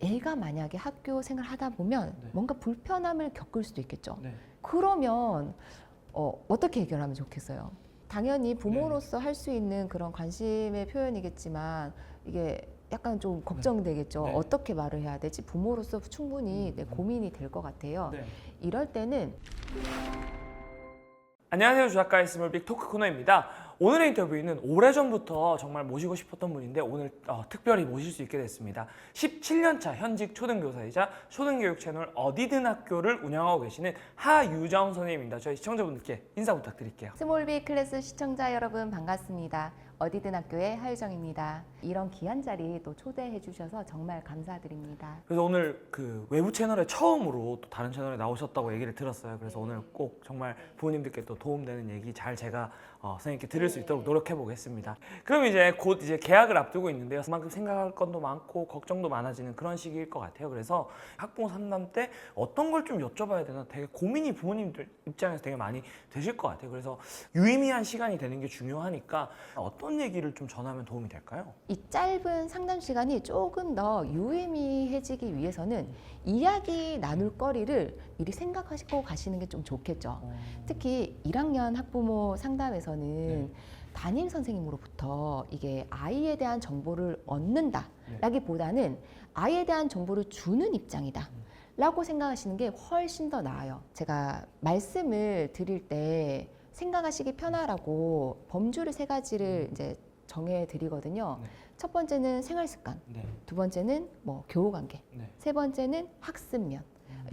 애가 만약에 학교 생활 하다 보면 네. 뭔가 불편함을 겪을 수도 있겠죠. 네. 그러면 어떻게 해결하면 좋겠어요? 당연히 부모로서 할 수 있는 그런 관심의 표현이겠지만 이게 약간 좀 걱정되겠죠. 네. 어떻게 말을 해야 되지? 부모로서 충분히 고민이 될 것 같아요. 네. 이럴 때는 안녕하세요. 주작가의 스몰빅 토크 코너입니다. 오늘의 인터뷰는 오래전부터 정말 모시고 싶었던 분인데 오늘 특별히 모실 수 있게 됐습니다. 17년차 현직 초등교사이자 초등교육 채널 어디든 학교를 운영하고 계시는 하유정 선생님입니다. 저희 시청자분들께 인사 부탁드릴게요. 스몰빅 클래스 시청자 여러분 반갑습니다. 어디든 학교의 하유정입니다. 이런 귀한 자리 또 초대해 주셔서 정말 감사드립니다. 그래서 오늘 그 외부 채널에 처음으로 또 다른 채널에 나오셨다고 얘기를 들었어요. 그래서 오늘 꼭 정말 부모님들께 또 도움되는 얘기 잘 제가 선생님께 들을 수 있도록 노력해 보겠습니다. 그럼 이제 곧 이제 개학을 앞두고 있는데요. 그만큼 생각할 것도 많고 걱정도 많아지는 그런 시기일 것 같아요. 그래서 학부모 상담 때 어떤 걸 좀 여쭤봐야 되나 되게 고민이 부모님들 입장에서 되게 많이 되실 것 같아요. 그래서 유의미한 시간이 되는 게 중요하니까 어떤 얘기를 좀 전하면 도움이 될까요? 이 짧은 상담 시간이 조금 더 유의미해지기 위해서는 이야기 나눌 거리를 미리 생각하시고 가시는 게 좀 좋겠죠. 특히 1학년 학부모 상담에서는 담임 선생님으로부터 이게 아이에 대한 정보를 얻는다라기보다는 아이에 대한 정보를 주는 입장이다. 라고 생각하시는 게 훨씬 더 나아요. 제가 말씀을 드릴 때 생각하시기 편하라고 범주를 3가지를 이제 정해 드리거든요. 첫 번째는 생활 습관, 두 번째는 뭐 교우 관계, 세 번째는 학습면.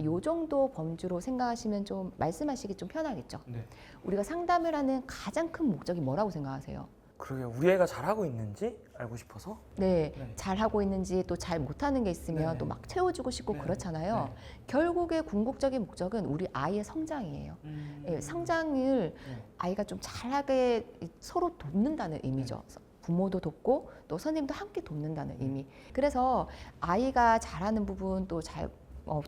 요 정도 범주로 생각하시면 좀 말씀하시기 좀 편하겠죠. 우리가 상담을 하는 가장 큰 목적이 뭐라고 생각하세요? 그러게 우리 애가 잘하고 있는지 알고 싶어서? 네, 잘하고 있는지 또 잘 못하는 게 있으면 또 막 채워주고 싶고 그렇잖아요. 결국에 궁극적인 목적은 우리 아이의 성장이에요. 예, 성장을 아이가 좀 잘하게 서로 돕는다는 의미죠. 부모도 돕고 또 선생님도 함께 돕는다는 의미. 그래서 아이가 잘하는 부분 또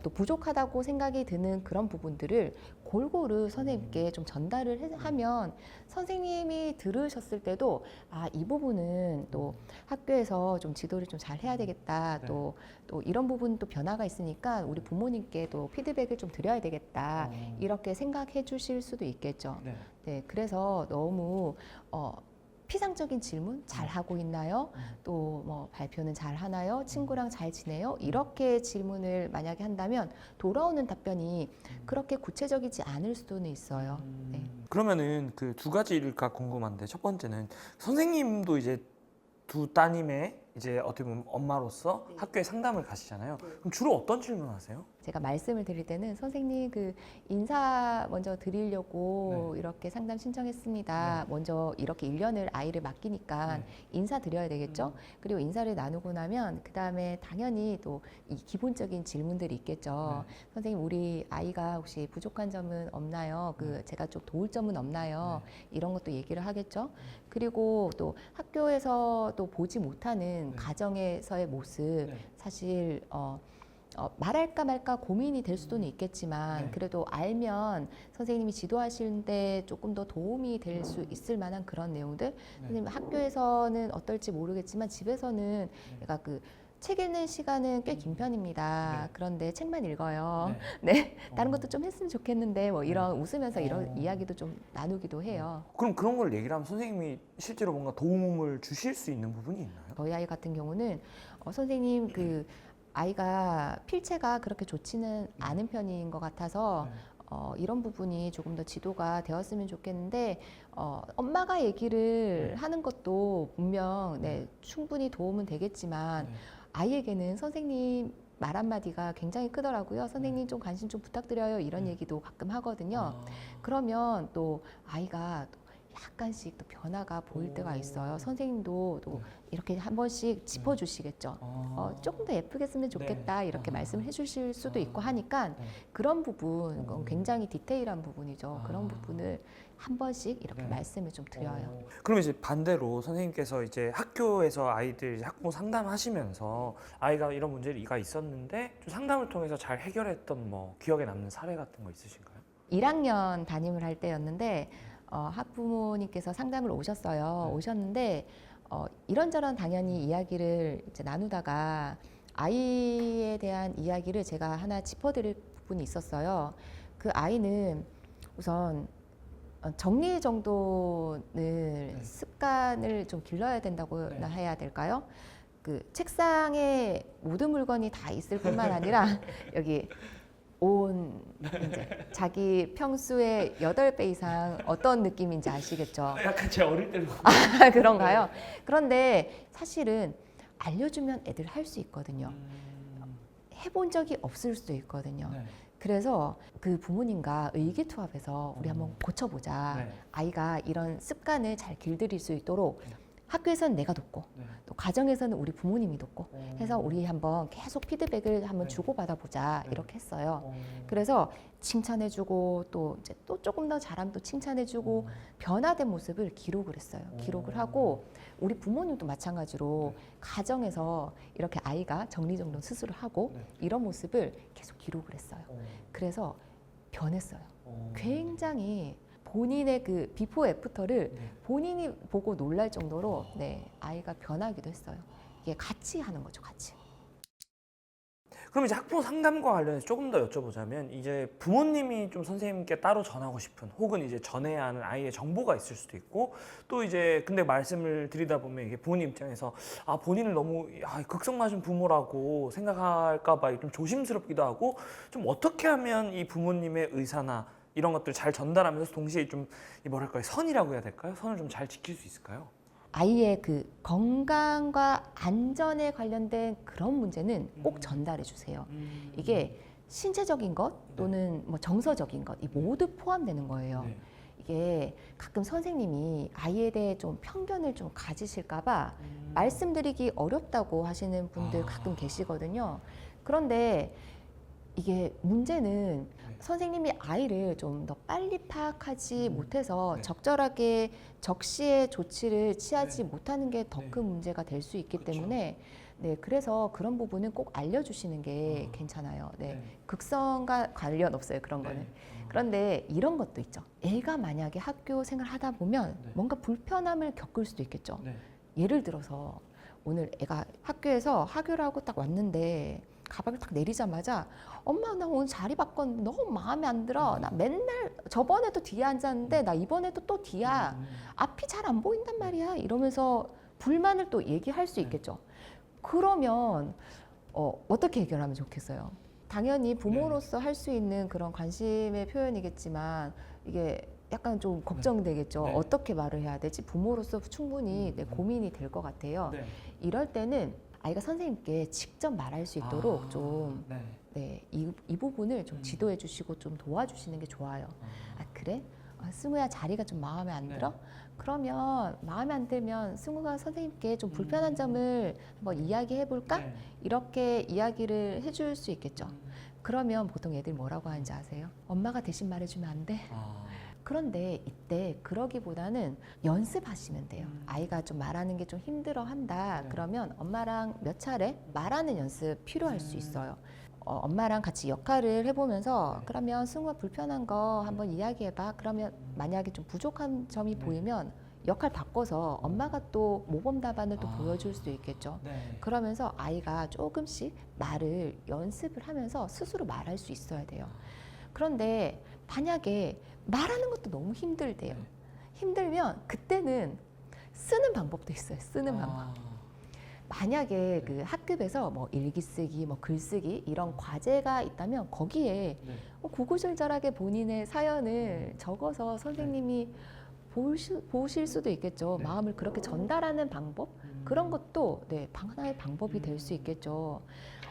또 부족하다고 생각이 드는 그런 부분들을 골고루 선생님께 좀 전달을 하면 선생님이 들으셨을 때도 이 부분은 또 학교에서 좀 지도를 좀 잘 해야 되겠다. 또 이런 부분 또 변화가 있으니까 우리 부모님께 또 피드백을 좀 드려야 되겠다. 이렇게 생각해 주실 수도 있겠죠. 네, 그래서 너무 피상적인 질문 잘 하고 있나요? 또 뭐 발표는 잘 하나요? 친구랑 잘 지내요? 이렇게 질문을 만약에 한다면 돌아오는 답변이 그렇게 구체적이지 않을 수도 있어요. 네. 그러면은 그 2가지가 궁금한데 첫 번째는 선생님도 이제 두 따님의 이제 어떻게 보면 엄마로서 학교에 상담을 가시잖아요. 그럼 주로 어떤 질문 하세요? 제가 말씀을 드릴 때는 선생님 그 인사 먼저 드리려고 이렇게 상담 신청했습니다. 먼저 이렇게 1년을 아이를 맡기니까 인사 드려야 되겠죠. 그리고 인사를 나누고 나면 그 다음에 당연히 또 이 기본적인 질문들이 있겠죠. 선생님 우리 아이가 혹시 부족한 점은 없나요? 제가 좀 도울 점은 없나요? 이런 것도 얘기를 하겠죠. 그리고 또 학교에서 또 보지 못하는 가정에서의 모습 사실 말할까 말까 고민이 될 수도는 있겠지만 그래도 알면 선생님이 지도하시는데 조금 더 도움이 될 수 있을 만한 그런 내용들. 선생님 학교에서는 어떨지 모르겠지만 집에서는 얘가 책 읽는 시간은 꽤 긴 편입니다. 그런데 책만 읽어요. 네, 다른 것도 좀 했으면 좋겠는데 뭐 이런 웃으면서 이런 이야기도 좀 나누기도 해요. 그럼 그런 걸 얘기를 하면 선생님이 실제로 뭔가 도움을 주실 수 있는 부분이 있나요? 저희 아이 같은 경우는 선생님 아이가 필체가 그렇게 좋지는 않은 편인 것 같아서 이런 부분이 조금 더 지도가 되었으면 좋겠는데 엄마가 얘기를 하는 것도 분명 충분히 도움은 되겠지만 아이에게는 선생님 말 한마디가 굉장히 크더라고요. 선생님 좀 관심 좀 부탁드려요. 이런 얘기도 가끔 하거든요. 그러면 또 아이가 약간씩 또 변화가 보일 때가 있어요. 선생님도 또 이렇게 한 번씩 짚어주시겠죠. 조금 더 예쁘게 했으면 좋겠다 이렇게 말씀해 주실 수도 있고 하니까 그런 부분 굉장히 디테일한 부분이죠. 그런 부분을 한 번씩 이렇게 말씀을 좀 드려요. 그럼 이제 반대로 선생님께서 이제 학교에서 아이들 학부모 상담하시면서 아이가 이런 문제가 있었는데 좀 상담을 통해서 잘 해결했던 뭐 기억에 남는 사례 같은 거 있으신가요? 1학년 담임을 할 때였는데 학부모님께서 상담을 오셨어요. 오셨는데 이런저런 당연히 이야기를 이제 나누다가 아이에 대한 이야기를 제가 하나 짚어드릴 부분이 있었어요. 그 아이는 우선 정리정돈을 습관을 좀 길러야 된다고 해야 될까요? 그 책상에 모든 물건이 다 있을 뿐만 아니라 여기 온 이제 자기 평수의 8배 이상 어떤 느낌인지 아시겠죠? 약간 제 어릴 때로. 그런가요? 그런데 사실은 알려주면 애들 할 수 있거든요. 해본 적이 없을 수도 있거든요. 네. 그래서 그 부모님과 의기투합해서 우리 한번 고쳐보자. 네. 아이가 이런 습관을 잘 길들일 수 있도록 학교에서는 내가 돕고 네. 또 가정에서는 우리 부모님이 돕고 해서 우리 한번 계속 피드백을 한번 네. 주고받아 보자 네. 이렇게 했어요. 그래서 칭찬해주고 또 이제 또 조금 더 잘하면 또 칭찬해주고 변화된 모습을 기록을 했어요. 기록을 하고 우리 부모님도 마찬가지로 가정에서 이렇게 아이가 정리정돈 스스로 하고 네. 이런 모습을 계속 기록을 했어요. 그래서 변했어요. 굉장히 본인의 그 비포 애프터를 네. 본인이 보고 놀랄 정도로 네, 아이가 변하기도 했어요. 이게 같이 하는 거죠, 같이. 그럼 이제 학부모 상담과 관련해서 조금 더 여쭤보자면 이제 부모님이 좀 선생님께 따로 전하고 싶은 혹은 이제 전해야 하는 아이의 정보가 있을 수도 있고 또 이제 근데 말씀을 드리다 보면 이게 부모님 입장에서 아 본인을 너무 극성 맞은 부모라고 생각할까 봐 좀 조심스럽기도 하고 좀 어떻게 하면 이 부모님의 의사나 이런 것들을 잘 전달하면서 동시에 좀 뭐랄까요 선이라고 해야 될까요? 선을 좀 잘 지킬 수 있을까요? 아이의 그 건강과 안전에 관련된 그런 문제는 꼭 전달해 주세요. 이게 신체적인 것 또는 뭐 정서적인 것, 이 모두 포함되는 거예요. 네. 이게 가끔 선생님이 아이에 대해 좀 편견을 좀 가지실까봐 말씀드리기 어렵다고 하시는 분들 가끔 계시거든요. 그런데 이게 문제는 선생님이 아이를 좀 더 빨리 파악하지 못해서 네. 적절하게 적시의 조치를 취하지 못하는 게 더 네. 큰 문제가 될 수 있기 그쵸. 때문에 네, 그래서 그런 부분은 꼭 알려주시는 게 괜찮아요. 네. 극성과 관련 없어요, 그런 거는. 그런데 이런 것도 있죠. 애가 만약에 학교 생활 하다 보면 네. 뭔가 불편함을 겪을 수도 있겠죠. 네. 예를 들어서 오늘 애가 학교에서 하교를 하고 딱 왔는데 가방을 딱 내리자마자 엄마 나 오늘 자리 바꿨는데 너무 마음에 안 들어. 나 맨날 저번에도 뒤에 앉았는데 나 이번에도 또 뒤야. 앞이 잘 안 보인단 말이야. 이러면서 불만을 또 얘기할 수 있겠죠. 그러면 어떻게 해결하면 좋겠어요? 당연히 부모로서 할 수 있는 그런 관심의 표현이겠지만 이게 약간 좀 걱정되겠죠. 네. 어떻게 말을 해야 되지? 부모로서 충분히 네, 고민이 될 것 같아요. 네. 이럴 때는 아이가 선생님께 직접 말할 수 있도록 좀 네. 네, 이 부분을 좀 지도해 주시고 좀 도와주시는 게 좋아요. 아 그래? 승우야 자리가 좀 마음에 안 들어? 그러면 마음에 안 들면 승우가 선생님께 좀 불편한 점을 한번 이야기해 볼까? 네. 이렇게 이야기를 해줄 수 있겠죠. 그러면 보통 애들 뭐라고 하는지 아세요? 엄마가 대신 말해주면 안 돼? 그런데 이때 그러기보다는 연습하시면 돼요. 아이가 좀 말하는 게 좀 힘들어 한다. 네. 그러면 엄마랑 몇 차례 말하는 연습 필요할 수 있어요. 엄마랑 같이 역할을 해보면서 그러면 승우가 불편한 거 한번 이야기해봐. 그러면 만약에 좀 부족한 점이 보이면 역할 바꿔서 엄마가 또 모범 답안을 또 보여줄 수도 있겠죠. 네. 그러면서 아이가 조금씩 말을 연습을 하면서 스스로 말할 수 있어야 돼요. 그런데 만약에 말하는 것도 너무 힘들대요. 네. 힘들면 그때는 쓰는 방법도 있어요. 쓰는 방법. 만약에 그 학급에서 뭐 일기 쓰기, 뭐 글쓰기 이런 과제가 있다면 거기에 네. 구구절절하게 본인의 사연을 적어서 선생님이 보실 수도 있겠죠. 네. 마음을 그렇게 전달하는 방법 그런 것도 네, 하나의 방법이 될 수 있겠죠.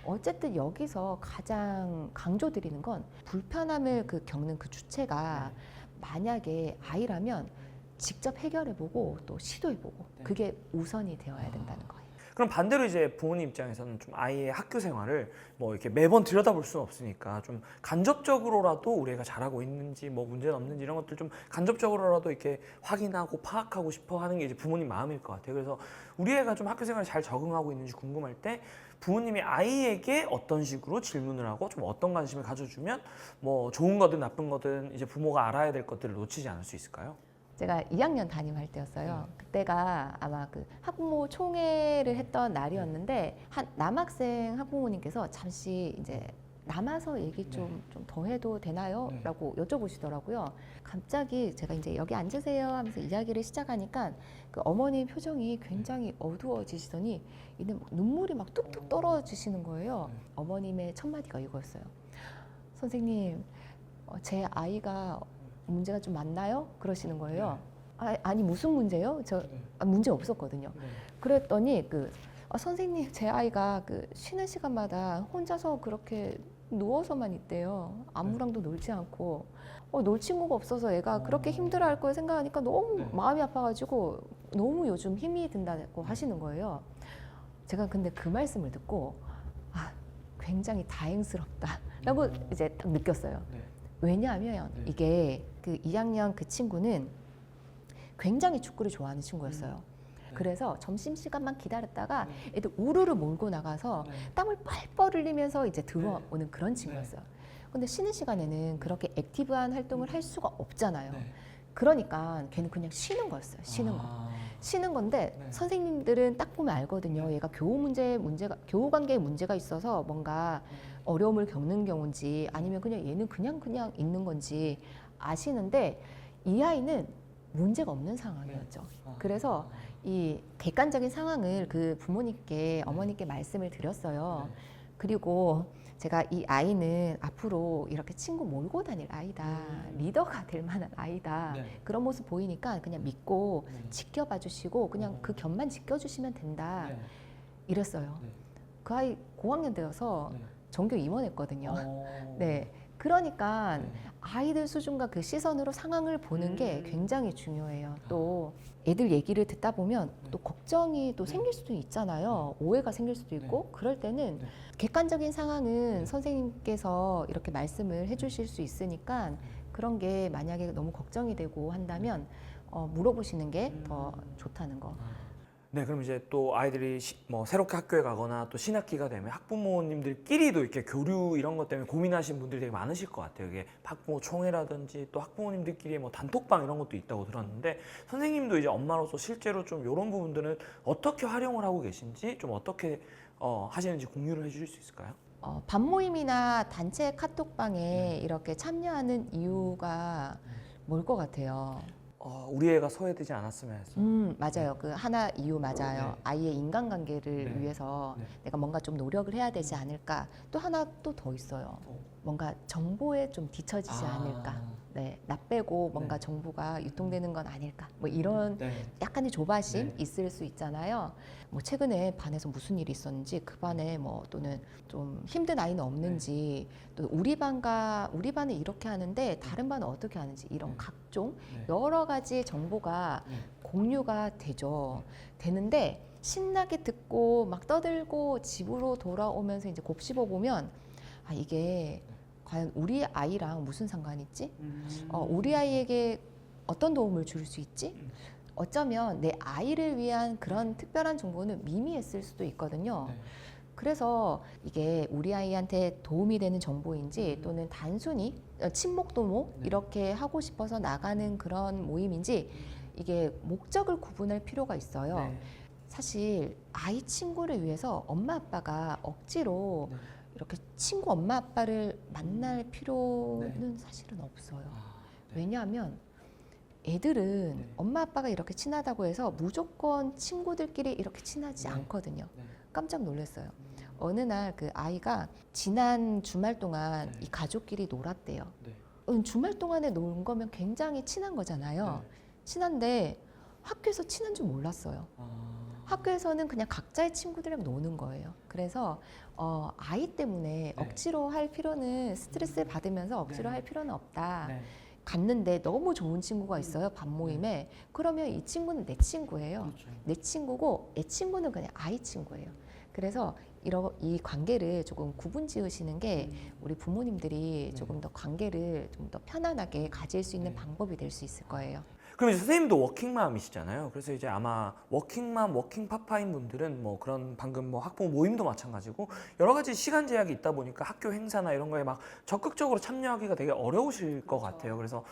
어쨌든 여기서 가장 강조드리는 건 불편함을 겪는 그 주체가 만약에 아이라면 직접 해결해보고 또 시도해보고 네. 그게 우선이 되어야 된다는 거예요. 그럼 반대로 이제 부모님 입장에서는 좀 아이의 학교 생활을 뭐 이렇게 매번 들여다볼 수는 없으니까 좀 간접적으로라도 우리 애가 잘하고 있는지 뭐 문제는 없는지 이런 것들 좀 간접적으로라도 이렇게 확인하고 파악하고 싶어 하는 게 이제 부모님 마음일 것 같아요. 그래서 우리 애가 좀 학교 생활에 잘 적응하고 있는지 궁금할 때 부모님이 아이에게 어떤 식으로 질문을 하고 좀 어떤 관심을 가져주면 뭐 좋은 거든 나쁜 거든 이제 부모가 알아야 될 것들을 놓치지 않을 수 있을까요? 제가 2학년 담임할 때였어요. 그때가 아마 그 학부모 총회를 했던 날이었는데 한 남학생 학부모님께서 잠시 이제 남아서 얘기 좀 더 해도 되나요? 라고 여쭤보시더라고요. 갑자기 제가 이제 여기 앉으세요 하면서 이야기를 시작하니까 그 어머니 표정이 굉장히 어두워지시더니 이는 눈물이 막 뚝뚝 떨어지시는 거예요. 어머님의 첫 마디가 이거였어요. 선생님, 제 아이가 문제가 좀 많나요? 그러시는 거예요. 아니 무슨 문제요? 문제 없었거든요. 그랬더니 선생님, 제 아이가 쉬는 시간마다 혼자서 그렇게 누워서만 있대요. 아무랑도 놀지 않고 놀 친구가 없어서 애가 그렇게 힘들어할 걸 생각하니까 너무 마음이 아파가지고 너무 요즘 힘이 든다고 하시는 거예요. 제가 근데 그 말씀을 듣고 굉장히 다행스럽다라고 이제 딱 느꼈어요. 왜냐하면 이게 그 2학년 그 친구는 굉장히 축구를 좋아하는 친구였어요. 그래서 점심시간만 기다렸다가 애들 우르르 몰고 나가서 땀을 뻘뻘 흘리면서 이제 들어오는 그런 친구였어요. 근데 쉬는 시간에는 그렇게 액티브한 활동을 할 수가 없잖아요. 그러니까 걔는 그냥 쉬는 거였어요. 쉬는 건데 선생님들은 딱 보면 알거든요. 얘가 교우 관계에 문제가 있어서 뭔가 어려움을 겪는 경우인지 아니면 그냥 얘는 그냥 있는 건지 아시는데 이 아이는 문제가 없는 상황이었죠. 그래서 이 객관적인 상황을 그 부모님께 어머니께 말씀을 드렸어요. 그리고 제가 이 아이는 앞으로 이렇게 친구 몰고 다닐 아이다. 리더가 될 만한 아이다. 그런 모습 보이니까 그냥 믿고 지켜봐 주시고 그냥 그 곁만 지켜주시면 된다. 이랬어요. 그 아이 고학년 되어서 전교 임원했거든요. 네. 그러니까 아이들 수준과 그 시선으로 상황을 보는 게 굉장히 중요해요. 또 애들 얘기를 듣다 보면 또 걱정이 또 생길 수도 있잖아요. 오해가 생길 수도 있고 그럴 때는 객관적인 상황은 선생님께서 이렇게 말씀을 해주실 수 있으니까 그런 게 만약에 너무 걱정이 되고 한다면 물어보시는 게 더 좋다는 거. 네, 그럼 이제 또 아이들이 새롭게 학교에 가거나 또 신학기가 되면 학부모님들끼리도 이렇게 교류 이런 것 때문에 고민하시는 분들이 되게 많으실 것 같아요. 이게 학부모 총회라든지 또 학부모님들끼리 단톡방 이런 것도 있다고 들었는데 선생님도 이제 엄마로서 실제로 좀 이런 부분들은 어떻게 활용을 하고 계신지 좀 어떻게 하시는지 공유를 해주실 수 있을까요? 반모임이나 단체 카톡방에 이렇게 참여하는 이유가 뭘 것 같아요? 우리 애가 소외되지 않았으면 해서. 맞아요. 그 하나 이유 맞아요. 아이의 인간관계를 위해서 내가 뭔가 좀 노력을 해야 되지 않을까. 또 하나 또 더 있어요. 뭔가 정보에 좀 뒤처지지 않을까. 네, 나 빼고 뭔가 정보가 유통되는 건 아닐까. 뭐 이런 약간의 조바심 있을 수 있잖아요. 뭐 최근에 반에서 무슨 일이 있었는지 그 반에 또는 좀 힘든 아이는 없는지 또 우리 반은 이렇게 하는데 다른 반은 어떻게 하는지 이런 각종 여러 가지 정보가 공유가 되는데 신나게 듣고 막 떠들고 집으로 돌아오면서 이제 곱씹어 보면 이게 과연 우리 아이랑 무슨 상관이 있지? 우리 아이에게 어떤 도움을 줄 수 있지? 어쩌면 내 아이를 위한 그런 특별한 정보는 미미했을 수도 있거든요. 그래서 이게 우리 아이한테 도움이 되는 정보인지 또는 단순히 친목 도모 이렇게 하고 싶어서 나가는 그런 모임인지 이게 목적을 구분할 필요가 있어요. 사실 아이 친구를 위해서 엄마 아빠가 억지로 이렇게 친구 엄마 아빠를 만날 필요는 사실은 없어요. 왜냐하면 애들은 엄마 아빠가 이렇게 친하다고 해서 무조건 친구들끼리 이렇게 친하지 않거든요. 깜짝 놀랐어요. 어느 날 그 아이가 지난 주말 동안 이 가족끼리 놀았대요. 주말 동안에 논 거면 굉장히 친한 거잖아요. 친한데 학교에서 친한 줄 몰랐어요. 학교에서는 그냥 각자의 친구들이랑 노는 거예요. 그래서 아이 때문에 억지로 할 필요는 스트레스를 받으면서 억지로 할 필요는 없다. 갔는데 너무 좋은 친구가 있어요. 반모임에. 그러면 이 친구는 내 친구예요. 내 친구고 애 친구는 그냥 아이 친구예요. 그래서 이 관계를 조금 구분 지으시는 게 우리 부모님들이 조금 더 관계를 좀 더 편안하게 가질 수 있는 방법이 될 수 있을 거예요. 그럼 이제 선생님도 워킹맘이시잖아요. 그래서 이제 아마 워킹맘, 워킹파파인 분들은 뭐 그런 방금 뭐 학부모 모임도 마찬가지고 여러 가지 시간 제약이 있다 보니까 학교 행사나 이런 거에 막 적극적으로 참여하기가 되게 어려우실 것 같아요. 그래서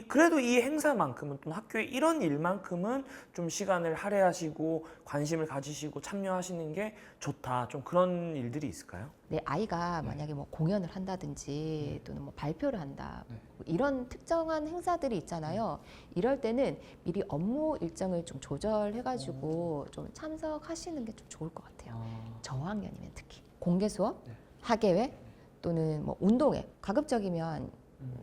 그래도 이 행사만큼은 또 학교의 이런 일만큼은 좀 시간을 할애하시고 관심을 가지시고 참여하시는 게 좋다. 좀 그런 일들이 있을까요? 내 아이가 만약에 뭐 공연을 한다든지 또는 뭐 발표를 한다 뭐 이런 특정한 행사들이 있잖아요. 이럴 때는 미리 업무 일정을 좀 조절해가지고 좀 참석하시는 게 좀 좋을 것 같아요. 저학년이면 특히 공개 수업, 학예회 또는 뭐 운동회 가급적이면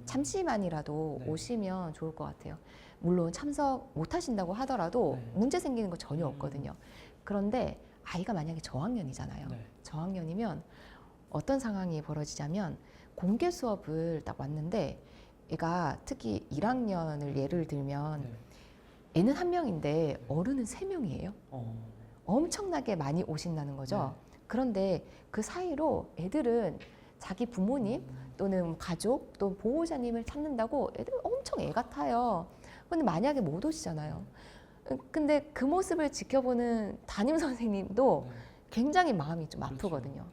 잠시만이라도 오시면 좋을 것 같아요. 물론 참석 못 하신다고 하더라도 문제 생기는 거 전혀 없거든요. 그런데 아이가 만약에 저학년이잖아요. 저학년이면 어떤 상황이 벌어지자면 공개 수업을 딱 왔는데 얘가 특히 1학년을 예를 들면 애는 한 명인데 어른은 3명이에요. 엄청나게 많이 오신다는 거죠. 그런데 그 사이로 애들은 자기 부모님 또는 가족 또 보호자님을 찾는다고 애들 엄청 애 같아요. 근데 만약에 못 오시잖아요. 근데 그 모습을 지켜보는 담임 선생님도 굉장히 마음이 좀 아프거든요.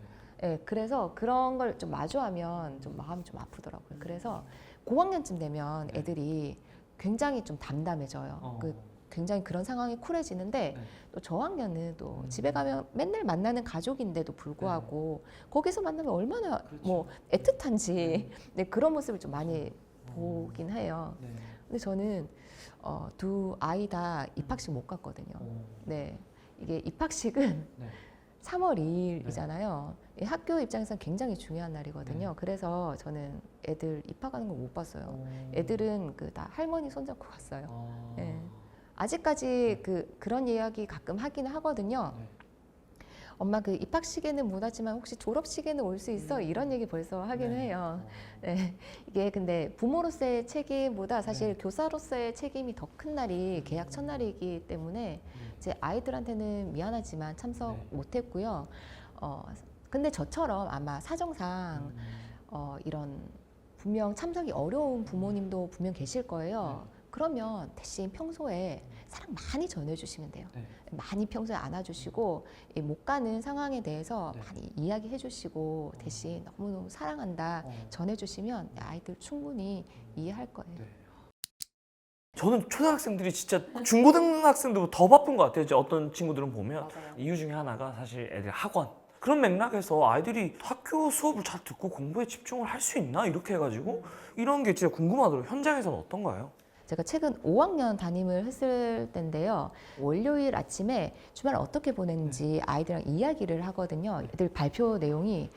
예, 그래서 그런 걸 좀 마주하면 좀 마음이 좀 아프더라고요. 그래서 고학년쯤 되면 애들이 굉장히 좀 담담해져요. 굉장히 그런 상황이 쿨해지는데 또 저학년은 또 집에 가면 맨날 만나는 가족인데도 불구하고 거기서 만나면 얼마나 뭐 애틋한지 네, 그런 모습을 좀 많이 보긴 해요. 근데 저는 두 아이 다 입학식 못 갔거든요. 네, 이게 입학식은 3월 2일이잖아요. 학교 입장에서는 굉장히 중요한 날이거든요. 그래서 저는 애들 입학하는 걸 못 봤어요. 애들은 다 할머니 손잡고 갔어요. 네. 아직까지 그런 이야기 가끔 하긴 하거든요. 엄마 그 입학식에는 못 왔지만 혹시 졸업식에는 올 수 있어? 이런 얘기 벌써 하긴 해요. 네. 이게 근데 부모로서의 책임보다 사실 교사로서의 책임이 더 큰 날이 계약 첫날이기 때문에 제 아이들한테는 미안하지만 참석 못했고요. 근데 저처럼 아마 사정상 이런 분명 참석이 어려운 부모님도 분명 계실 거예요. 그러면 대신 평소에 사랑 많이 전해주시면 돼요. 많이 평소에 안아주시고 못 가는 상황에 대해서 많이 이야기해 주시고 대신 너무너무 사랑한다 전해주시면 아이들 충분히 이해할 거예요. 저는 초등학생들이 진짜 중고등학생들보다 더 바쁜 것 같아요. 이제 어떤 친구들은 보면 이유 중에 하나가 사실 애들 학원. 그런 맥락에서 아이들이 학교 수업을 잘 듣고 공부에 집중을 할 수 있나? 이렇게 해가지고 이런 게 진짜 궁금하더라고요. 현장에서는 어떤가요? 제가 최근 5학년 담임을 했을 때인데요. 월요일 아침에 주말 어떻게 보냈는지 아이들이랑 이야기를 하거든요. 애들 발표 내용이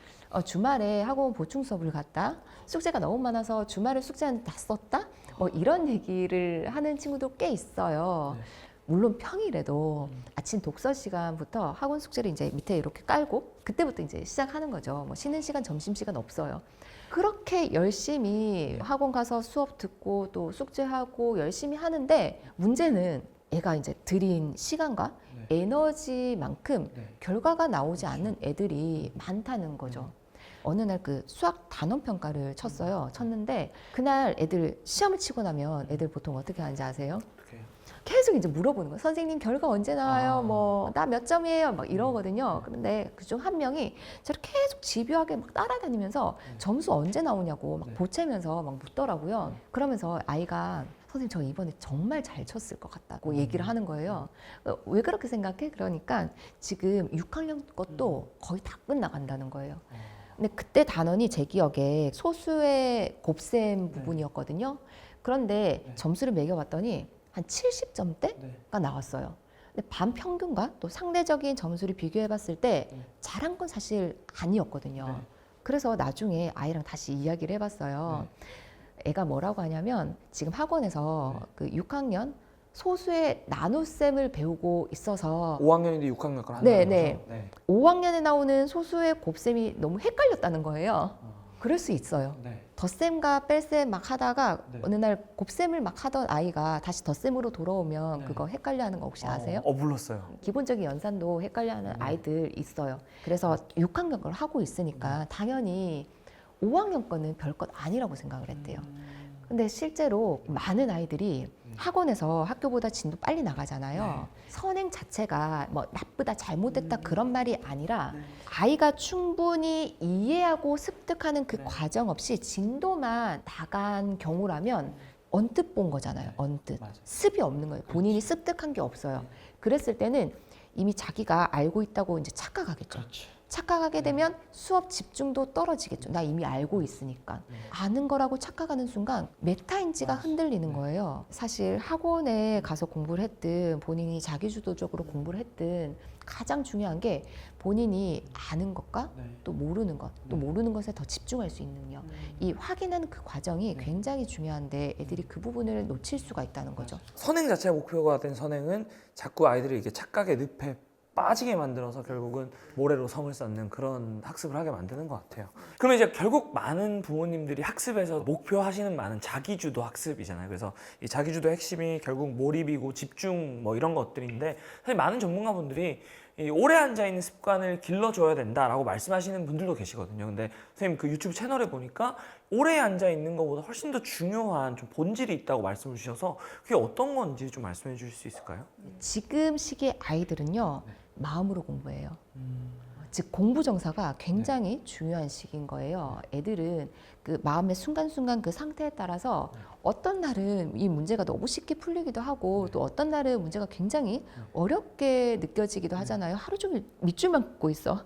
주말에 학원 보충 수업을 갔다. 숙제가 너무 많아서 주말에 숙제는 다 썼다. 뭐 이런 얘기를 하는 친구도 꽤 있어요. 물론 평일에도 아침 독서 시간부터 학원 숙제를 이제 밑에 이렇게 깔고 그때부터 이제 시작하는 거죠. 뭐 쉬는 시간, 점심 시간 없어요. 그렇게 열심히 학원 가서 수업 듣고 또 숙제하고 열심히 하는데 문제는 애가 이제 들인 시간과 에너지만큼 결과가 나오지 않는 애들이 많다는 거죠. 어느 날 그 수학 단원 평가를 쳤는데 그날 애들 시험을 치고 나면 애들 보통 어떻게 하는지 아세요? 계속 이제 물어보는 거예요. 선생님 결과 언제 나와요? 뭐 나 몇 점이에요? 막 이러거든요. 그런데 그중 한 명이 저를 계속 집요하게 막 따라다니면서 점수 언제 나오냐고 막 보채면서 막 묻더라고요. 그러면서 아이가 선생님 저 이번에 정말 잘 쳤을 것 같다고 얘기를 하는 거예요. 왜 그렇게 생각해? 그러니까 지금 6학년 것도 거의 다 끝나간다는 거예요. 근데 그때 단원이 제 기억에 소수의 곱셈 부분이었거든요. 그런데 점수를 매겨봤더니 한 70점대가 나왔어요. 근데 반 평균과 또 상대적인 점수를 비교해봤을 때 잘한 건 사실 아니었거든요. 그래서 나중에 아이랑 다시 이야기를 해봤어요. 애가 뭐라고 하냐면 지금 학원에서 그 6학년 소수의 나눗셈을 배우고 있어서 5학년인데 6학년 걸 한다는 네. 거죠? 네. 5학년에 나오는 소수의 곱셈이 너무 헷갈렸다는 거예요. 그럴 수 있어요. 덧셈과 뺄셈 막 하다가 어느 날 곱셈을 막 하던 아이가 다시 덧셈으로 돌아오면 그거 헷갈려하는 거 혹시 아세요? 몰랐어요. 기본적인 연산도 헷갈려하는 아이들 있어요. 그래서 6학년 걸 하고 있으니까 당연히 5학년 거는 별것 아니라고 생각을 했대요. 근데 실제로 많은 아이들이 학원에서 학교보다 진도 빨리 나가잖아요. 선행 자체가 뭐 나쁘다, 잘못됐다 그런 말이 아니라 아이가 충분히 이해하고 습득하는 그 과정 없이 진도만 나간 경우라면 언뜻 본 거잖아요. 언뜻. 습이 없는 거예요. 본인이 습득한 게 없어요. 그랬을 때는 이미 자기가 알고 있다고 이제 착각하겠죠. 착각하게 되면 수업 집중도 떨어지겠죠. 나 이미 알고 있으니까. 아는 거라고 착각하는 순간 메타인지가 흔들리는 거예요. 사실 학원에 가서 공부를 했든 본인이 자기주도적으로 공부를 했든 가장 중요한 게 본인이 아는 것과 또 모르는 것, 또 모르는 것에 더 집중할 수 있는 능력. 이 확인하는 그 과정이 굉장히 중요한데 애들이 그 부분을 놓칠 수가 있다는 거죠. 선행 자체가 목표가 된 선행은 자꾸 아이들을 이게 착각의 늪에 빠지게 만들어서 결국은 모래로 성을 쌓는 그런 학습을 하게 만드는 것 같아요. 그러면 이제 결국 많은 부모님들이 학습에서 목표하시는 많은 자기주도 학습이잖아요. 그래서 이 자기주도 핵심이 결국 몰입이고 집중 뭐 이런 것들인데 사실 많은 전문가분들이 이 오래 앉아있는 습관을 길러줘야 된다라고 말씀하시는 분들도 계시거든요. 근데 선생님 그 유튜브 채널에 보니까 오래 앉아있는 것보다 훨씬 더 중요한 좀 본질이 있다고 말씀을 주셔서 그게 어떤 건지 좀 말씀해 주실 수 있을까요? 지금 시기의 아이들은요. 마음으로 공부해요. 즉 공부 정서가 굉장히 중요한 시기인 거예요. 애들은 그 마음의 순간순간 그 상태에 따라서 어떤 날은 이 문제가 너무 쉽게 풀리기도 하고 또 어떤 날은 문제가 굉장히 어렵게 느껴지기도 하잖아요. 하루 종일 밑줄만 긋고 있어.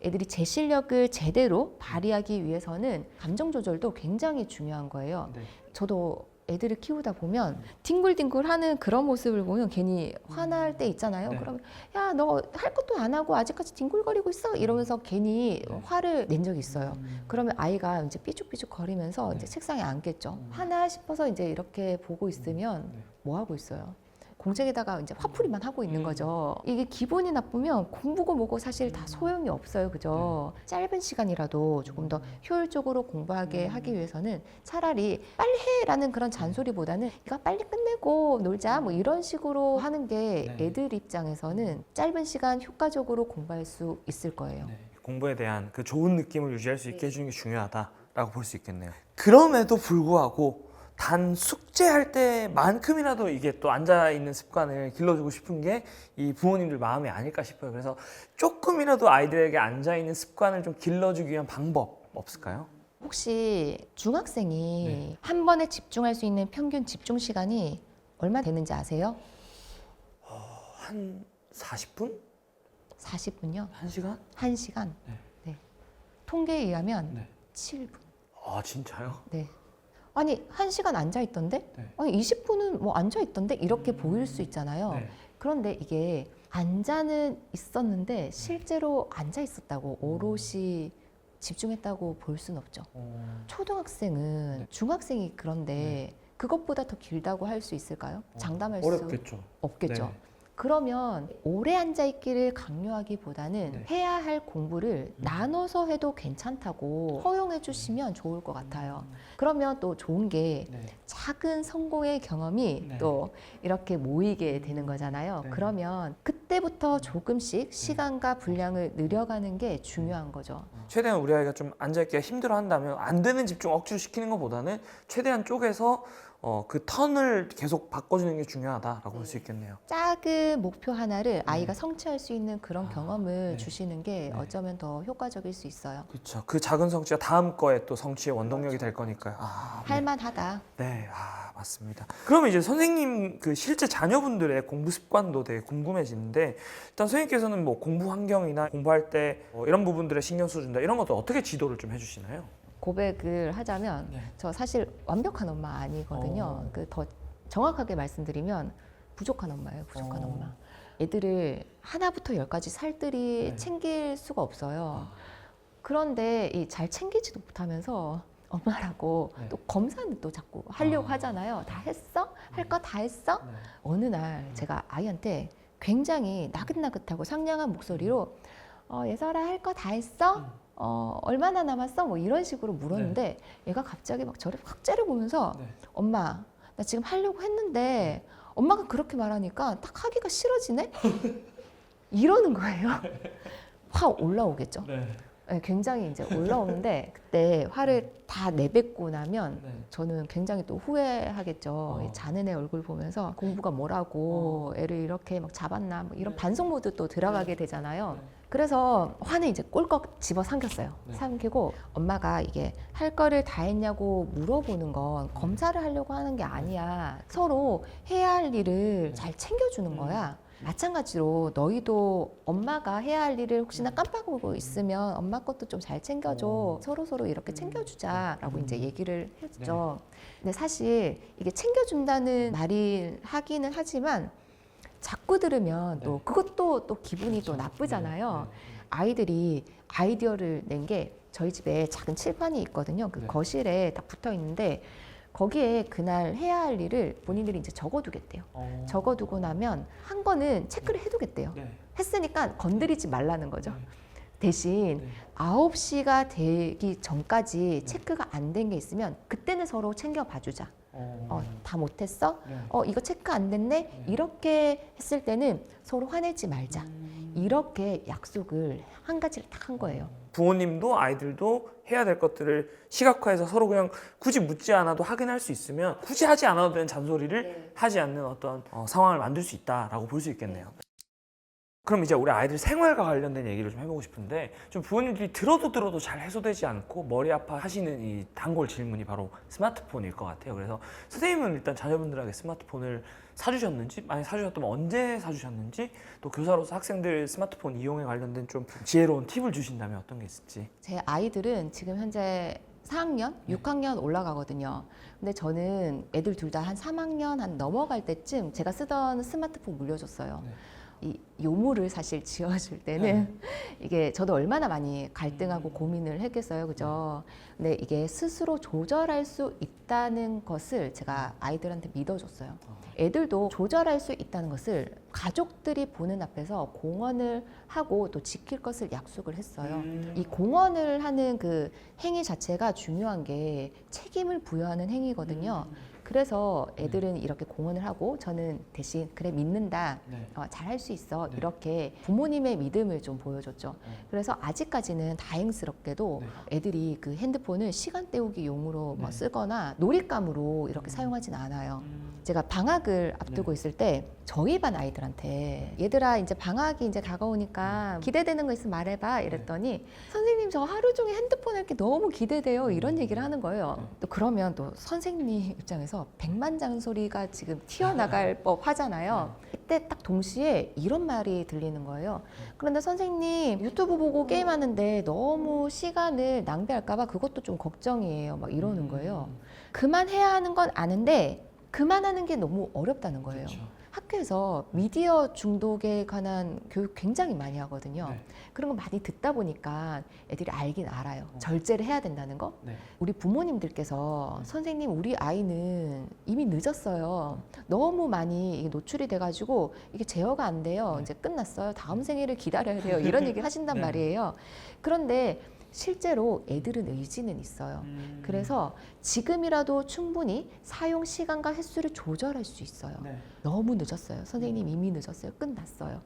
애들이 제 실력을 제대로 발휘하기 위해서는 감정 조절도 굉장히 중요한 거예요. 저도 애들을 키우다 보면 뒹굴뒹굴하는 그런 모습을 보면 괜히 화날 때 있잖아요. 그러면 야, 너 할 것도 안 하고 아직까지 뒹굴거리고 있어? 이러면서 괜히 화를 낸 적이 있어요. 그러면 아이가 이제 삐죽삐죽 거리면서 이제 책상에 앉겠죠. 화나 싶어서 이제 이렇게 보고 있으면 뭐 하고 있어요? 공책에다가 이제 화풀이만 하고 있는 거죠. 이게 기분이 나쁘면 공부고 뭐고 사실 다 소용이 없어요. 그죠? 짧은 시간이라도 조금 더 효율적으로 공부하게 하기 위해서는 차라리 빨리 해라는 그런 잔소리보다는 이거 빨리 끝내고 놀자 뭐 이런 식으로 하는 게 애들 입장에서는 짧은 시간 효과적으로 공부할 수 있을 거예요. 공부에 대한 그 좋은 느낌을 유지할 수 있게 해주는 게 중요하다라고 볼 수 있겠네요. 그럼에도 불구하고 단 숙제할 때만큼이라도 이게 또 앉아있는 습관을 길러주고 싶은 게 이 부모님들 마음이 아닐까 싶어요. 그래서 조금이라도 아이들에게 앉아있는 습관을 좀 길러주기 위한 방법 없을까요? 혹시 중학생이 한 번에 집중할 수 있는 평균 집중 시간이 얼마 되는지 아세요? 한 40분? 40분요? 1시간? 1시간? 네. 통계에 의하면 7분. 아 진짜요? 네. 아니 1시간 앉아있던데? 아니 20분은 뭐 앉아있던데? 이렇게 보일 수 있잖아요. 그런데 이게 앉아는 있었는데 실제로 앉아있었다고 오롯이 집중했다고 볼 수는 없죠. 초등학생은 중학생이 그런데 그것보다 더 길다고 할 수 있을까요? 장담할 어렵겠죠. 수 없겠죠. 그러면 오래 앉아있기를 강요하기보다는 해야 할 공부를 나눠서 해도 괜찮다고 허용해 주시면 좋을 것 같아요. 그러면 또 좋은 게 작은 성공의 경험이 또 이렇게 모이게 되는 거잖아요. 그러면 그때부터 조금씩 시간과 분량을 늘려가는 게 중요한 거죠. 최대한 우리 아이가 좀 앉아있기가 힘들어 한다면 안 되는 집중 억지로 시키는 것보다는 최대한 쪼개서 그 턴을 계속 바꿔주는 게 중요하다라고 볼 수 있겠네요. 작은 목표 하나를 아이가 성취할 수 있는 그런 경험을 주시는 게 어쩌면 더 효과적일 수 있어요. 그렇죠. 그 작은 성취가 다음 거에 또 성취의 원동력이 될 거니까요. 할만하다. 네, 맞습니다. 그러면 이제 선생님 그 실제 자녀분들의 공부 습관도 되게 궁금해지는데 일단 선생님께서는 뭐 공부 환경이나 공부할 때 이런 부분들에 신경 써준다 이런 것도 어떻게 지도를 좀 해주시나요? 고백을 하자면 저 사실 완벽한 엄마 아니거든요. 그 더 정확하게 말씀드리면 부족한 엄마예요. 부족한 엄마. 애들을 하나부터 열까지 살뜰히 챙길 수가 없어요. 그런데 잘 챙기지도 못하면서 엄마라고 또 검사는 또 자꾸 하려고 하잖아요. 다 했어? 할 거 다 했어? 어느 날 제가 아이한테 굉장히 나긋나긋하고 상냥한 목소리로 예설아 할 거 다 했어? 얼마나 남았어? 뭐 이런 식으로 물었는데 얘가 갑자기 막 저를 확 째려보면서 엄마 나 지금 하려고 했는데 엄마가 그렇게 말하니까 딱 하기가 싫어지네? 이러는 거예요. 확 올라오겠죠. 네, 굉장히 이제 올라오는데 그때 화를 다 내뱉고 나면 네. 저는 굉장히 또 후회하겠죠. 이 자는 애 얼굴 보면서 공부가 뭐라고 애를 이렇게 막 잡았나 뭐 이런 반성 모드 또 들어가게 되잖아요. 그래서 화는 이제 꼴꺽 집어 삼켰어요. 삼키고 엄마가 이게 할 거를 다 했냐고 물어보는 건 검사를 하려고 하는 게 아니야. 서로 해야 할 일을 잘 챙겨주는 거야. 마찬가지로 너희도 엄마가 해야 할 일을 혹시나 깜빡하고 있으면 엄마 것도 좀 잘 챙겨줘. 서로 이렇게 챙겨주자라고 이제 얘기를 했죠. 근데 사실 이게 챙겨준다는 말이 하기는 하지만 자꾸 들으면 또 그것도 또 기분이 또 나쁘잖아요. 아이들이 아이디어를 낸 게 저희 집에 작은 칠판이 있거든요. 그 거실에 딱 붙어 있는데 거기에 그날 해야 할 일을 본인들이 이제 적어두겠대요. 적어두고 나면 한 거는 체크를 해두겠대요. 했으니까 건드리지 말라는 거죠. 대신 9시가 되기 전까지 체크가 안 된 게 있으면 그때는 서로 챙겨봐 주자. 다 못했어? 이거 체크 안 됐네? 이렇게 했을 때는 서로 화내지 말자. 이렇게 약속을 한 가지를 딱 한 거예요. 부모님도 아이들도 해야 될 것들을 시각화해서 서로 그냥 굳이 묻지 않아도 확인할 수 있으면 굳이 하지 않아도 되는 잔소리를 하지 않는 어떤 상황을 만들 수 있다라고 볼 수 있겠네요. 그럼 이제 우리 아이들 생활과 관련된 얘기를 좀 해보고 싶은데 좀 부모님들이 들어도 잘 해소되지 않고 머리 아파 하시는 이 단골 질문이 바로 스마트폰일 것 같아요. 그래서 선생님은 일단 자녀분들에게 스마트폰을 사주셨는지, 만약 사주셨다면 언제 사주셨는지, 또 교사로서 학생들 스마트폰 이용에 관련된 좀 지혜로운 팁을 주신다면 어떤 게 있을지. 제 아이들은 지금 현재 4학년, 6학년 올라가거든요. 근데 저는 애들 둘 다 한 3학년 한 넘어갈 때쯤 제가 쓰던 스마트폰 물려줬어요. 이 요물을 사실 지어줄 때는 이게 저도 얼마나 많이 갈등하고 고민을 했겠어요. 그죠? 근데 이게 스스로 조절할 수 있다는 것을 제가 아이들한테 믿어줬어요. 애들도 조절할 수 있다는 것을 가족들이 보는 앞에서 공언을 하고 또 지킬 것을 약속을 했어요. 이 공언을 하는 그 행위 자체가 중요한 게 책임을 부여하는 행위거든요. 그래서 애들은 이렇게 공언을 하고 저는 대신 그래 믿는다, 잘할 수 있어 이렇게 부모님의 믿음을 좀 보여줬죠. 그래서 아직까지는 다행스럽게도 애들이 그 핸드폰을 시간 때우기 용으로 뭐 쓰거나 놀잇감으로 이렇게 사용하진 않아요. 제가 방학을 앞두고 있을 때 저희 반 아이들한테 얘들아 이제 방학이 이제 다가오니까 기대되는 거 있으면 말해봐 이랬더니 선생님 저 하루 종일 핸드폰 할 게 너무 기대돼요 이런 얘기를 하는 거예요. 또 그러면 또 선생님 입장에서 백만장소리가 지금 튀어나갈 법 하잖아요. 그때 딱 동시에 이런 말이 들리는 거예요. 그런데 선생님 유튜브 보고 게임하는데 너무 시간을 낭비할까 봐 그것도 좀 걱정이에요 막 이러는 거예요. 그만해야 하는 건 아는데 그만하는 게 너무 어렵다는 거예요. 학교에서 미디어 중독에 관한 교육 굉장히 많이 하거든요. 그런 거 많이 듣다 보니까 애들이 알긴 알아요. 절제를 해야 된다는 거. 우리 부모님들께서 선생님 우리 아이는 이미 늦었어요. 너무 많이 이게 노출이 돼가지고 이게 제어가 안 돼요. 이제 끝났어요. 다음 생일을 기다려야 돼요. 이런 얘기를 하신단 말이에요. 그런데 실제로 애들은 의지는 있어요. 그래서 지금이라도 충분히 사용 시간과 횟수를 조절할 수 있어요. 너무 늦었어요. 선생님 이미 늦었어요. 끝났어요.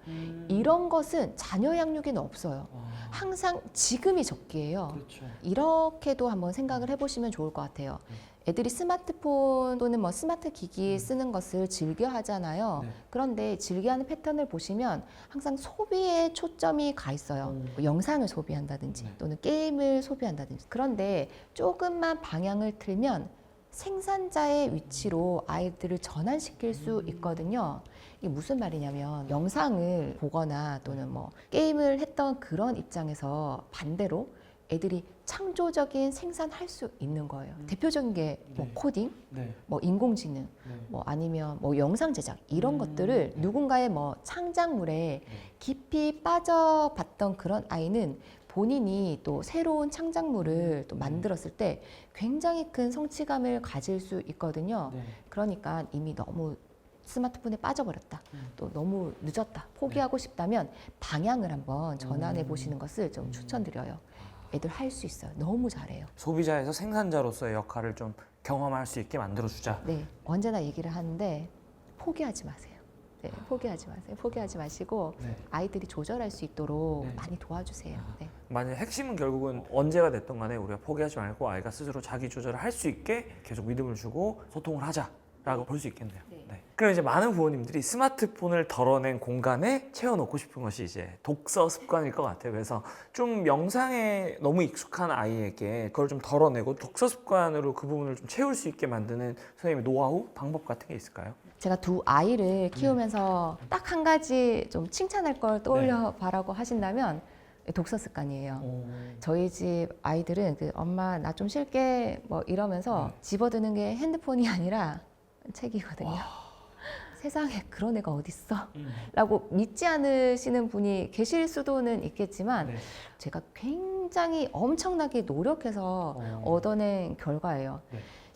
이런 것은 자녀 양육에는 없어요. 항상 지금이 적기예요. 이렇게도 한번 생각을 해보시면 좋을 것 같아요. 애들이 스마트폰 또는 뭐 스마트 기기 쓰는 것을 즐겨 하잖아요. 그런데 즐겨하는 패턴을 보시면 항상 소비에 초점이 가 있어요. 뭐 영상을 소비한다든지 또는 게임을 소비한다든지. 그런데 조금만 방향을 틀면 생산자의 위치로 아이들을 전환시킬 수 있거든요. 이게 무슨 말이냐면 영상을 보거나 또는 뭐 게임을 했던 그런 입장에서 반대로 애들이 창조적인 생산할 수 있는 거예요. 대표적인 게 뭐 코딩, 뭐 인공지능, 뭐 아니면 뭐 영상 제작 이런 것들을 누군가의 뭐 창작물에 깊이 빠져봤던 그런 아이는 본인이 또 새로운 창작물을 또 만들었을 때 굉장히 큰 성취감을 가질 수 있거든요. 그러니까 이미 너무 스마트폰에 빠져버렸다. 또 너무 늦었다. 포기하고 싶다면 방향을 한번 전환해 보시는 것을 좀 추천드려요. 애들 할 수 있어요. 너무 잘해요. 소비자에서 생산자로서의 역할을 좀 경험할 수 있게 만들어주자. 네, 언제나 얘기를 하는데 포기하지 마세요. 네, 포기하지 마세요. 포기하지 마시고 아이들이 조절할 수 있도록 많이 도와주세요. 네. 만약 핵심은 결국은 언제가 됐든 간에 우리가 포기하지 말고 아이가 스스로 자기 조절을 할 수 있게 계속 믿음을 주고 소통을 하자라고 볼 수 있겠네요. 네. 그럼 이제 많은 부모님들이 스마트폰을 덜어낸 공간에 채워놓고 싶은 것이 이제 독서 습관일 것 같아요. 그래서 좀 명상에 너무 익숙한 아이에게 그걸 좀 덜어내고 독서 습관으로 그 부분을 좀 채울 수 있게 만드는 선생님의 노하우, 방법 같은 게 있을까요? 제가 두 아이를 키우면서 딱 한 가지 좀 칭찬할 걸 떠올려 봐라고 하신다면 독서 습관이에요. 저희 집 아이들은 엄마 나 좀 쉴게 뭐 이러면서 집어드는 게 핸드폰이 아니라 책이거든요. 세상에 그런 애가 어딨어? 라고 믿지 않으시는 분이 계실 수도는 있겠지만 제가 굉장히 엄청나게 노력해서 얻어낸 결과예요.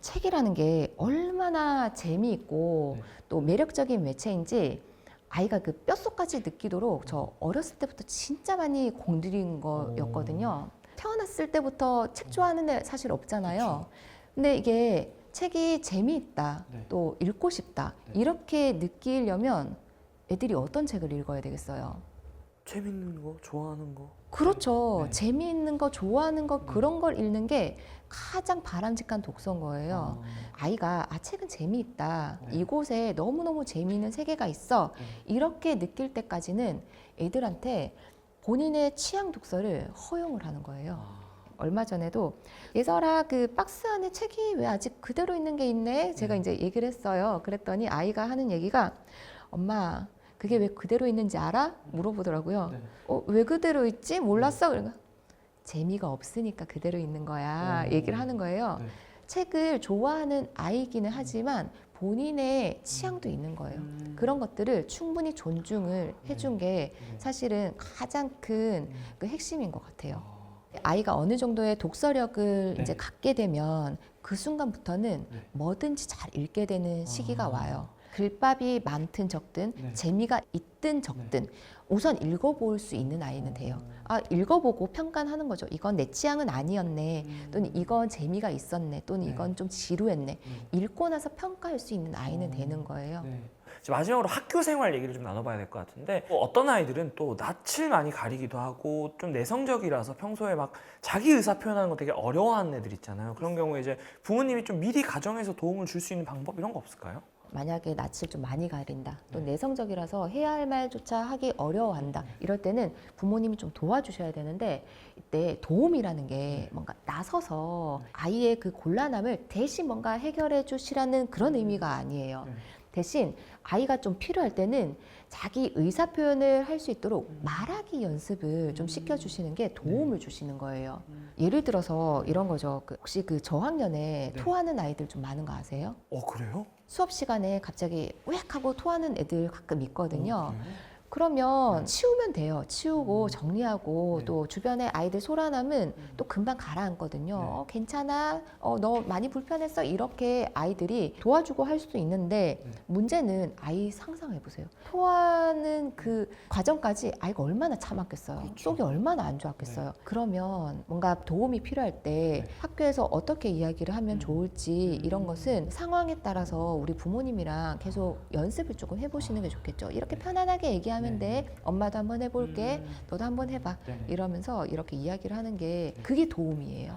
책이라는 게 얼마나 재미있고 또 매력적인 매체인지 아이가 그 뼛속까지 느끼도록 저 어렸을 때부터 진짜 많이 공들인 거였거든요. 태어났을 때부터 책 좋아하는 애 사실 없잖아요. 근데 이게 책이 재미있다, 또 읽고 싶다 이렇게 느끼려면 애들이 어떤 책을 읽어야 되겠어요? 재밌는 거, 좋아하는 거. 그렇죠. 재미있는 거, 좋아하는 거 그런 걸 읽는 게 가장 바람직한 독서인 거예요. 아이가 책은 재미있다. 이곳에 너무너무 재미있는 세계가 있어. 이렇게 느낄 때까지는 애들한테 본인의 취향 독서를 허용을 하는 거예요. 얼마 전에도 예설아 그 박스 안에 책이 왜 아직 그대로 있는 게 있네? 제가 이제 얘기를 했어요. 그랬더니 아이가 하는 얘기가 엄마 그게 왜 그대로 있는지 알아? 물어보더라고요. 왜 그대로 있지? 몰랐어. 그러니까 재미가 없으니까 그대로 있는 거야. 얘기를 하는 거예요. 책을 좋아하는 아이기는 하지만 본인의 취향도 있는 거예요. 그런 것들을 충분히 존중을 해준 게 사실은 가장 큰 그 핵심인 것 같아요. 아이가 어느 정도의 독서력을 이제 갖게 되면 그 순간부터는 뭐든지 잘 읽게 되는 시기가 와요. 글밥이 많든 적든 재미가 있든 적든 우선 읽어볼 수 있는 아이는 돼요. 읽어보고 평가하는 거죠. 이건 내 취향은 아니었네. 또는 이건 재미가 있었네. 또는 이건 좀 지루했네. 읽고 나서 평가할 수 있는 아이는 되는 거예요. 이제 마지막으로 학교 생활 얘기를 좀 나눠봐야 될 것 같은데 어떤 아이들은 또 낯을 많이 가리기도 하고 좀 내성적이라서 평소에 막 자기 의사 표현하는 거 되게 어려워하는 애들 있잖아요. 그런 경우에 이제 부모님이 좀 미리 가정에서 도움을 줄 수 있는 방법 이런 거 없을까요? 만약에 낯을 좀 많이 가린다, 또 내성적이라서 해야 할 말조차 하기 어려워한다, 이럴 때는 부모님이 좀 도와주셔야 되는데 이때 도움이라는 게 뭔가 나서서 아이의 그 곤란함을 대신 뭔가 해결해 주시라는 그런 의미가 아니에요. 대신 아이가 좀 필요할 때는 자기 의사 표현을 할 수 있도록 말하기 연습을 좀 시켜주시는 게 도움을 주시는 거예요. 예를 들어서 이런 거죠. 혹시 그 저학년에 토하는 아이들 좀 많은 거 아세요? 그래요? 수업 시간에 갑자기 웩 하고 토하는 애들 가끔 있거든요. 그러면 치우면 돼요. 치우고 정리하고 또 주변에 아이들 소란하면 또 금방 가라앉거든요. 괜찮아? 너 많이 불편했어? 이렇게 아이들이 도와주고 할 수도 있는데 문제는 아이 상상해 보세요. 토하는 그 과정까지 아이가 얼마나 참았겠어요. 속이 얼마나 안 좋았겠어요. 그러면 뭔가 도움이 필요할 때 학교에서 어떻게 이야기를 하면 좋을지 이런 것은 상황에 따라서 우리 부모님이랑 계속 연습을 조금 해보시는 게 좋겠죠. 이렇게 편안하게 얘기하면 돼. 엄마도 한번 해볼게. 너도 한번 해봐. 이러면서 이렇게 이야기를 하는 게 그게 도움이에요.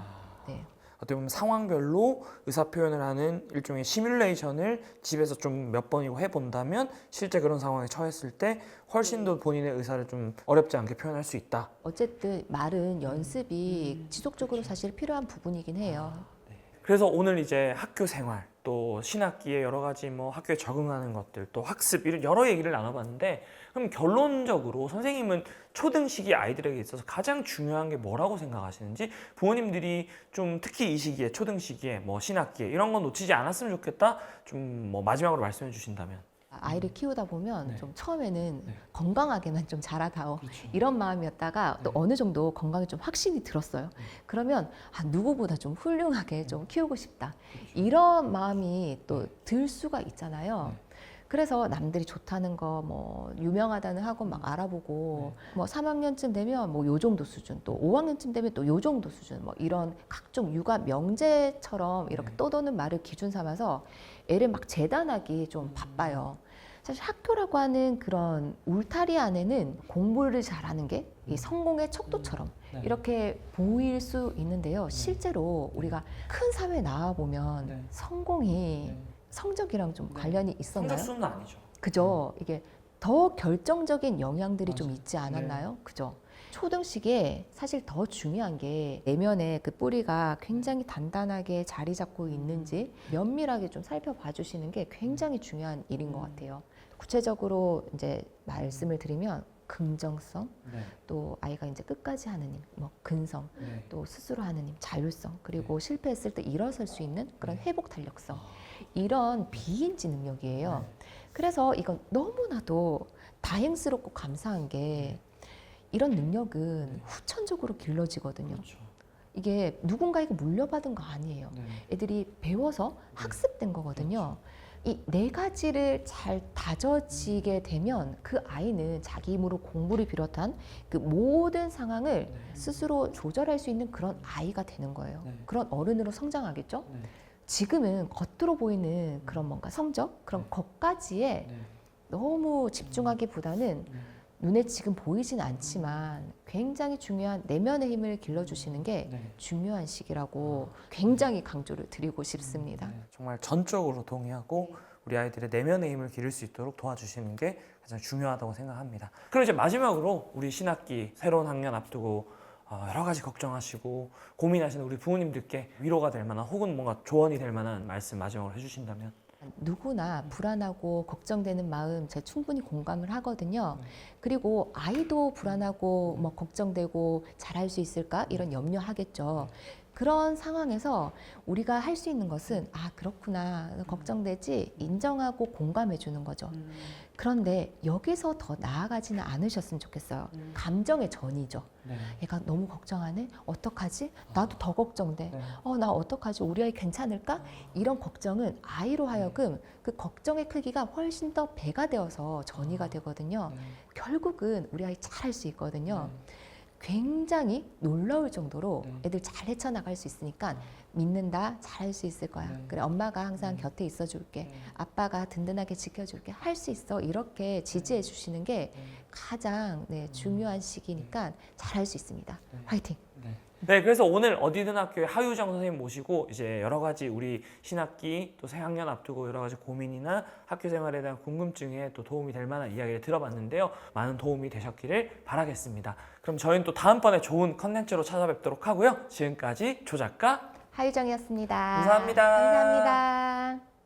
네. 어떻게 보면 상황별로 의사 표현을 하는 일종의 시뮬레이션을 집에서 좀 몇 번이고 해본다면 실제 그런 상황에 처했을 때 훨씬 더 본인의 의사를 좀 어렵지 않게 표현할 수 있다. 어쨌든 말은 연습이 지속적으로 사실 필요한 부분이긴 해요. 그래서 오늘 이제 학교 생활 또 신학기에 여러 가지 뭐 학교에 적응하는 것들 또 학습 이런 여러 얘기를 나눠봤는데 그럼 결론적으로 선생님은 초등 시기 아이들에게 있어서 가장 중요한 게 뭐라고 생각하시는지 부모님들이 좀 특히 이 시기에 초등 시기에 뭐 신학기에 이런 건 놓치지 않았으면 좋겠다 좀 뭐 마지막으로 말씀해 주신다면. 아이를 키우다 보면 좀 처음에는 건강하게만 좀 자라다오 이런 마음이었다가 또 어느 정도 건강이 좀 확신이 들었어요. 그러면 누구보다 좀 훌륭하게 좀 키우고 싶다 이런 마음이 또 들 수가 있잖아요. 그래서 남들이 좋다는 거 뭐 유명하다는 학원 막 알아보고 뭐 3학년쯤 되면 뭐 요 정도 수준, 또 5학년쯤 되면 또 요 정도 수준, 뭐 이런 각종 육아 명제처럼 이렇게 떠도는 말을 기준 삼아서 애를 막 재단하기 좀 바빠요. 사실 학교라고 하는 그런 울타리 안에는 공부를 잘하는 게 이 성공의 척도처럼 네. 이렇게 보일 수 있는데요. 실제로 우리가 큰 사회에 나와 보면 네. 성공이 네. 성적이랑 좀 네. 관련이 있었나요? 성적순은 아니죠. 그죠? 이게 더 결정적인 영향들이 좀 맞아요. 있지 않았나요? 그죠? 초등식에 사실 더 중요한 게 내면의 그 뿌리가 굉장히 단단하게 자리 잡고 있는지 면밀하게 좀 살펴봐 주시는 게 굉장히 중요한 일인 것 같아요. 구체적으로 이제 말씀을 드리면 긍정성, 네. 또 아이가 이제 끝까지 하는 일, 뭐 근성, 네. 또 스스로 하는 힘, 자율성, 그리고 실패했을 때 일어설 수 있는 그런 네. 회복 탄력성, 이런 비인지 능력이에요. 네. 그래서 이건 너무나도 다행스럽고 감사한 게 이런 능력은 후천적으로 길러지거든요. 그렇죠. 이게 누군가에게 물려받은 거 아니에요. 네. 애들이 배워서 학습된 거거든요. 이 네 가지를 잘 다져지게 되면 그 아이는 자기 힘으로 공부를 비롯한 그 모든 상황을 네. 스스로 조절할 수 있는 그런 아이가 되는 거예요. 네. 그런 어른으로 성장하겠죠. 네. 지금은 겉으로 보이는 그런 뭔가 성적, 그런 것까지에 네. 너무 집중하기보다는 네. 눈에 지금 보이진 않지만 굉장히 중요한 내면의 힘을 길러주시는 게 네. 중요한 시기라고 굉장히 강조를 드리고 싶습니다. 네, 정말 전적으로 동의하고 우리 아이들의 내면의 힘을 기를 수 있도록 도와주시는 게 가장 중요하다고 생각합니다. 그럼 이제 마지막으로 우리 신학기 새로운 학년 앞두고 여러 가지 걱정하시고 고민하시는 우리 부모님들께 위로가 될 만한 혹은 뭔가 조언이 될 만한 말씀 마지막으로 해주신다면. 누구나 불안하고 걱정되는 마음 제가 충분히 공감을 하거든요. 그리고 아이도 불안하고 뭐 걱정되고 잘할 수 있을까 이런 염려하겠죠. 그런 상황에서 우리가 할 수 있는 것은 아 그렇구나 걱정되지 인정하고 공감해 주는 거죠. 그런데 여기서 더 나아가지는 않으셨으면 좋겠어요. 감정의 전이죠. 네. 얘가 너무 걱정하네? 어떡하지? 나도 더 걱정돼. 네. 나 어떡하지? 우리 아이 괜찮을까? 이런 걱정은 아이로 하여금 그 걱정의 크기가 훨씬 더 배가 되어서 전이가 되거든요. 결국은 우리 아이 잘할 수 있거든요. 굉장히 놀라울 정도로 애들 잘 헤쳐나갈 수 있으니까 믿는다, 잘할 수 있을 거야. 그래, 엄마가 항상 곁에 있어줄게. 아빠가 든든하게 지켜줄게. 할 수 있어. 이렇게 지지해 주시는 게 가장 중요한 시기니까 잘할 수 있습니다. 화이팅! 네, 그래서 오늘 어디든 학교의 하유정 선생님 모시고 이제 여러 가지 우리 신학기 또 새학년 앞두고 여러 가지 고민이나 학교 생활에 대한 궁금증에 또 도움이 될 만한 이야기를 들어봤는데요. 많은 도움이 되셨기를 바라겠습니다. 그럼 저희는 또 다음번에 좋은 컨텐츠로 찾아뵙도록 하고요. 지금까지 조작가 하유정이었습니다. 감사합니다. 감사합니다.